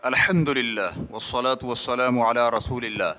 अल्हम्दुलिल्लाह वस्सलातु वस्सलामु अला रसूलिल्लाह।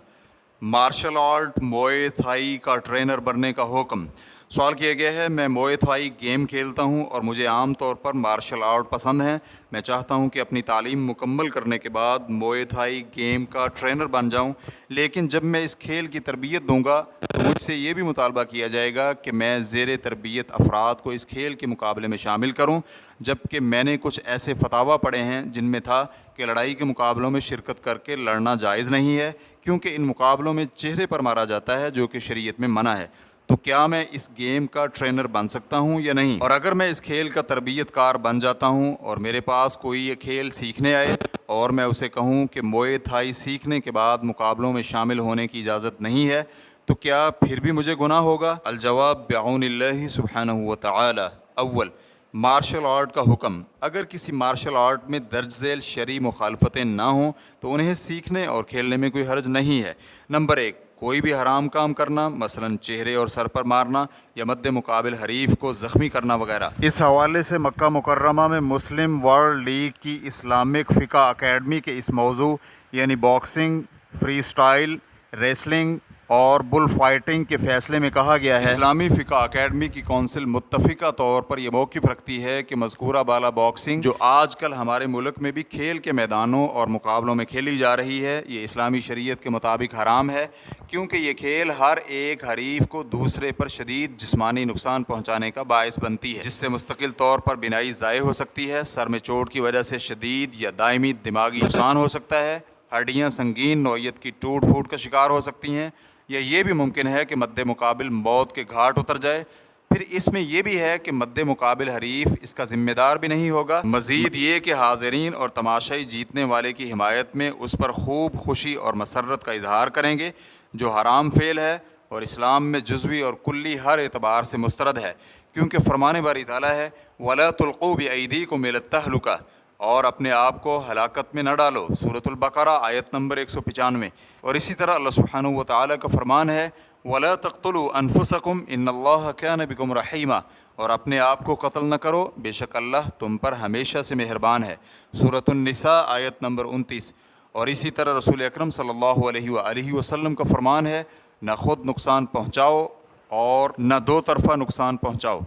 Martial art मोए थाई का ट्रेनर बनने का हुक्म। सवाल किया गया है, मैं मोए थाई गेम खेलता हूं और मुझे आम तौर पर मार्शल आर्ट पसंद है। मैं चाहता हूं कि अपनी तालीम मुकम्मल करने के बाद मोए थाई गेम का ट्रेनर बन जाऊं, लेकिन जब मैं इस खेल की तरबियत दूंगा तो मुझसे ये भी मुतालबा किया जाएगा कि मैं ज़ेर तरबियत अफराद को इस खेल के मुकाबले में शामिल करूं, जबकि मैंने कुछ ऐसे फतावा पढ़े हैं जिनमें था कि लड़ाई के मुकाबलों में शिरकत करके लड़ना जायज़ नहीं है, क्योंकि इन मुकाबलों में चेहरे पर मारा जाता है, जो कि शरीयत में मना है। तो क्या मैं इस गेम का ट्रेनर बन सकता हूं या नहीं? और अगर मैं इस खेल का तरबियत कार बन जाता हूं और मेरे पास कोई ये खेल सीखने आए और मैं उसे कहूं कि मोए थाई सीखने के बाद मुकाबलों में शामिल होने की इजाज़त नहीं है, तो क्या फिर भी मुझे गुनाह होगा? अल-जवाब बिअौनिल्लाहि सुब्हानहु व तआला। अव्वल, मार्शल आर्ट का हुक्म। अगर किसी मार्शल आर्ट में दर्ज झेल शरई मुखालफतें ना हों तो उन्हें सीखने और खेलने में कोई हर्ज नहीं है। नंबर एक, कोई भी हराम काम करना, मसलन चेहरे और सर पर मारना या मद्दे मुकाबिल हरीफ को ज़ख्मी करना वगैरह। इस हवाले से मक्का मुकर्रमा में मुस्लिम वर्ल्ड लीग की इस्लामिक फ़िक़ा अकेडमी के इस मौजू यानी बॉक्सिंग, फ्री स्टाइल, रेसलिंग और बुल फाइटिंग के फ़ैसले में कहा गया है, इस्लामी फ़िक़ा अकेडमी की कौंसिल मुत्तफ़िक़ा तौर पर यह मौक़िफ़ रखती है कि मज़कूरा बाला बॉक्सिंग जो आजकल हमारे मुल्क में भी खेल के मैदानों और मुकाबलों में खेली जा रही है, ये इस्लामी शरीयत के मुताबिक हराम है, क्योंकि ये खेल हर एक हरीफ को दूसरे पर शदीद जिस्मानी नुकसान पहुँचाने का बायस बनती है, जिससे मुस्तकिल तौर पर बिनाई ज़ाय हो सकती है, सर में चोट की वजह से शदीद या दायमी दिमागी नुकसान हो सकता है, हड्डियाँ संगीन नौइयत की टूट फूट का शिकार हो सकती हैं, या ये भी मुमकिन है कि मद्दे मुकाबिल मौत के घाट उतर जाए। फिर इसमें यह भी है कि मद्दे मुकाबिल हरीफ इसका ज़िम्मेदार भी नहीं होगा। मज़ीद ये कि हाज़रीन और तमाशाई जीतने वाले की हिमायत में उस पर खूब खुशी और मसर्रत का इजहार करेंगे, जो हराम फ़ेल है और इस्लाम में जुज़वी और कुल्ली हर एतबार से मुस्तरद है, क्योंकि फ़रमाने बारी ताला है, वला तुल्क़ू बिअयदीकुम इला तहलुका, और अपने आप को हलाकत में न डालो, सूरतुल बकरा आयत नंबर 195। और इसी तरह अल्लाह सुब्हानहु व तआला का फरमान है, वला तक़्तुलू अनफुसकुम इन्नल्लाह कान बिकुम रहीमा, और अपने आप को कत्ल न करो, बेशक अल्लाह तुम पर हमेशा से मेहरबान है, सूरतुन निसा आयत नंबर 29। और इसी तरह रसूल अकरम सल्लल्लाहु अलैहि वसल्लम का फरमान है, न खुद नुकसान पहुँचाओ और न दो तरफ़ा नुकसान पहुँचाओ।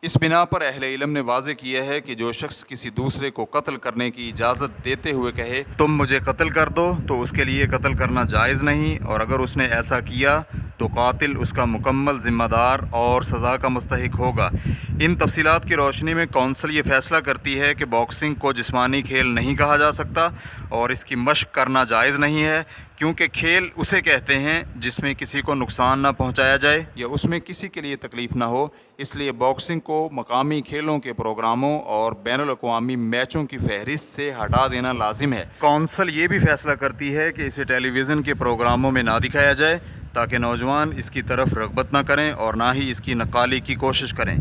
इस बिना पर अहले इल्म ने वाज़े किया है कि जो शख्स किसी दूसरे को कत्ल करने की इजाज़त देते हुए कहे तुम मुझे कत्ल कर दो, तो उसके लिए कत्ल करना जायज़ नहीं, और अगर उसने ऐसा किया तो कातिल उसका मुकम्मल ज़िम्मेदार और सज़ा का मुस्तहिक होगा। इन तफसीलात की रोशनी में कौंसिल ये फ़ैसला करती है कि बॉक्सिंग को जिस्मानी खेल नहीं कहा जा सकता और इसकी मशक़ करना जायज़ नहीं है, क्योंकि खेल उसे कहते हैं जिसमें किसी को नुकसान ना पहुंचाया जाए या उसमें किसी के लिए तकलीफ़ ना हो। इसलिए बॉक्सिंग को मकामी खेलों के प्रोग्रामों और बैनुल अक़वामी मैचों की फहरिस्त से हटा देना लाजिम है। कौंसिल ये भी फैसला करती है कि इसे टेलीविज़न के प्रोग्रामों में ना दिखाया जाए, ताकि नौजवान इसकी तरफ रग़बत ना करें और ना ही इसकी नक़ाली की कोशिश करें।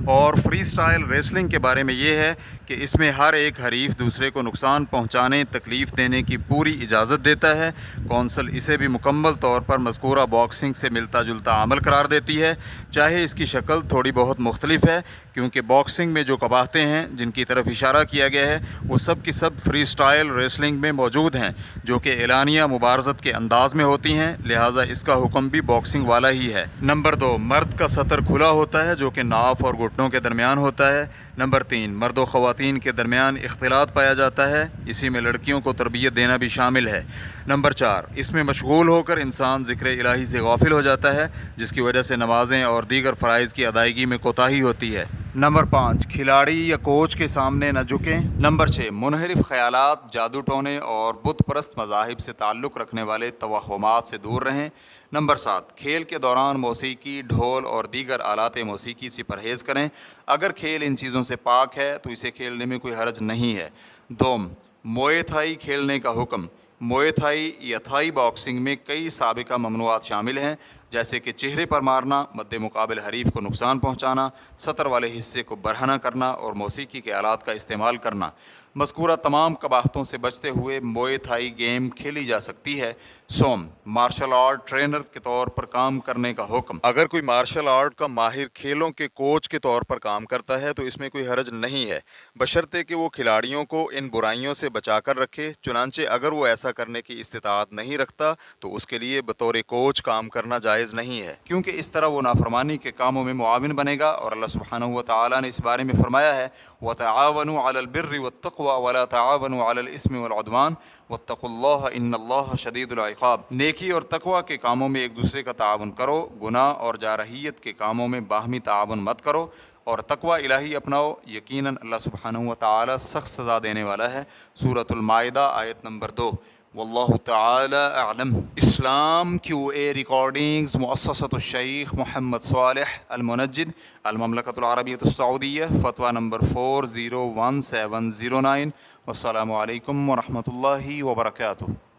और फ्री स्टाइल रेसलिंग के बारे में ये है कि इसमें हर एक हरीफ दूसरे को नुकसान पहुंचाने, तकलीफ़ देने की पूरी इजाज़त देता है। कौंसिल इसे भी मुकम्मल तौर पर मज़कूरा बॉक्सिंग से मिलता जुलता अमल करार देती है, चाहे इसकी शक्ल थोड़ी बहुत मुख्तलिफ है, क्योंकि बॉक्सिंग में जो कबाहतें हैं जिनकी तरफ इशारा किया गया है वो सब की सब फ्री स्टाइल रेसलिंग में मौजूद हैं, जो कि एलानिया मुबारज़त के अंदाज़ में होती हैं, लिहाजा इसका हुक्म भी बॉक्सिंग वाला ही है। नंबर 2, मर्द का सतर खुला होता है, जो कि नाफ और घुटनों के दरमियान होता है। नंबर 3, मर्द व ख़वातीन के दरमियान इख्तिलात पाया जाता है, इसी में लड़कियों को तरबियत देना भी शामिल है। नंबर 4, इसमें मशगूल होकर इंसान ज़िक्र इलाही से गाफिल हो जाता है, जिसकी वजह से नमाज़ें और दीगर फ़राइज़ की अदायगी में कोताही होती है। नंबर 5, खिलाड़ी या कोच के सामने न झुकें। नंबर 6, मुनहरिफ ख़यालात, जादू टोने और बुत परस्त मज़ाहिब से ताल्लुक़ रखने वाले तवहुमात से दूर रहें। नंबर 7, खेल के दौरान मौसीकी, ढोल और दीगर आलात मौसीकी से परहेज़ करें। अगर खेल इन चीज़ों से पाक है तो इसे खेलने में कोई हर्ज नहीं है। 2, मोए थाई खेलने का हुक्म। मोए थाई या थाई बॉक्सिंग में कई साबिका ममनुआत शामिल हैं, جیسے کہ چہرے پر مارنا، مد مقابل حریف کو نقصان پہنچانا، سطر والے حصے کو برہنہ کرنا اور موسیقی کے آلات کا استعمال کرنا۔ مذکورہ تمام قباحتوں سے بچتے ہوئے موئے تھائی گیم کھیلی جا سکتی ہے۔ سوم، مارشل آرٹ ٹرینر کے طور پر کام کرنے کا حکم۔ اگر کوئی مارشل آرٹ کا ماہر کھیلوں کے کوچ کے طور پر کام کرتا ہے تو اس میں کوئی حرج نہیں ہے، بشرطے کہ وہ کھلاڑیوں کو ان برائیوں سے بچا کر رکھے۔ چنانچہ اگر وہ ایسا کرنے کی استطاعت نہیں رکھتا تو اس کے لیے بطور کوچ کام کرنا جائز نہیں ہے، کیونکہ اس طرح وہ نافرمانی کے کاموں میں معاون بنے گا، اور اللہ سبحانہ و تعالیٰ نے اس بارے میں فرمایا ہے وَتَعَاوَنُوا عَلَى الْبِرِّ وَالتَّقْوَى وَلَا تَعَاوَنُوا عَلَى الْإِثْمِ وَالْعُدْوَانِ وَاتَّقُوا اللَّهَ إِنَّ اللَّهَ شَدِيدُ الْعِقَابِ۔ نیکی اور تقوی کے کاموں میں ایک دوسرے کا تعاون کرو، گناہ اور جارحیت کے کاموں میں باہمی تعاون مت کرو، اور تقوی الہی اپناؤ، یقیناً اللہ سبحانہ و تعالیٰ سخت سزا دینے والا ہے۔ سورۃ المائدہ آیت نمبر 2۔ واللہ تعالی اعلم۔ اسلام کیو اے ریکارڈنگز، مؤسسۃ الشیخ محمد صالح المنجد، المملکۃ العربیۃ السعودیہ، فتویٰ نمبر 401709۔ والسلام علیکم ورحمۃ اللہ وبرکاتہ۔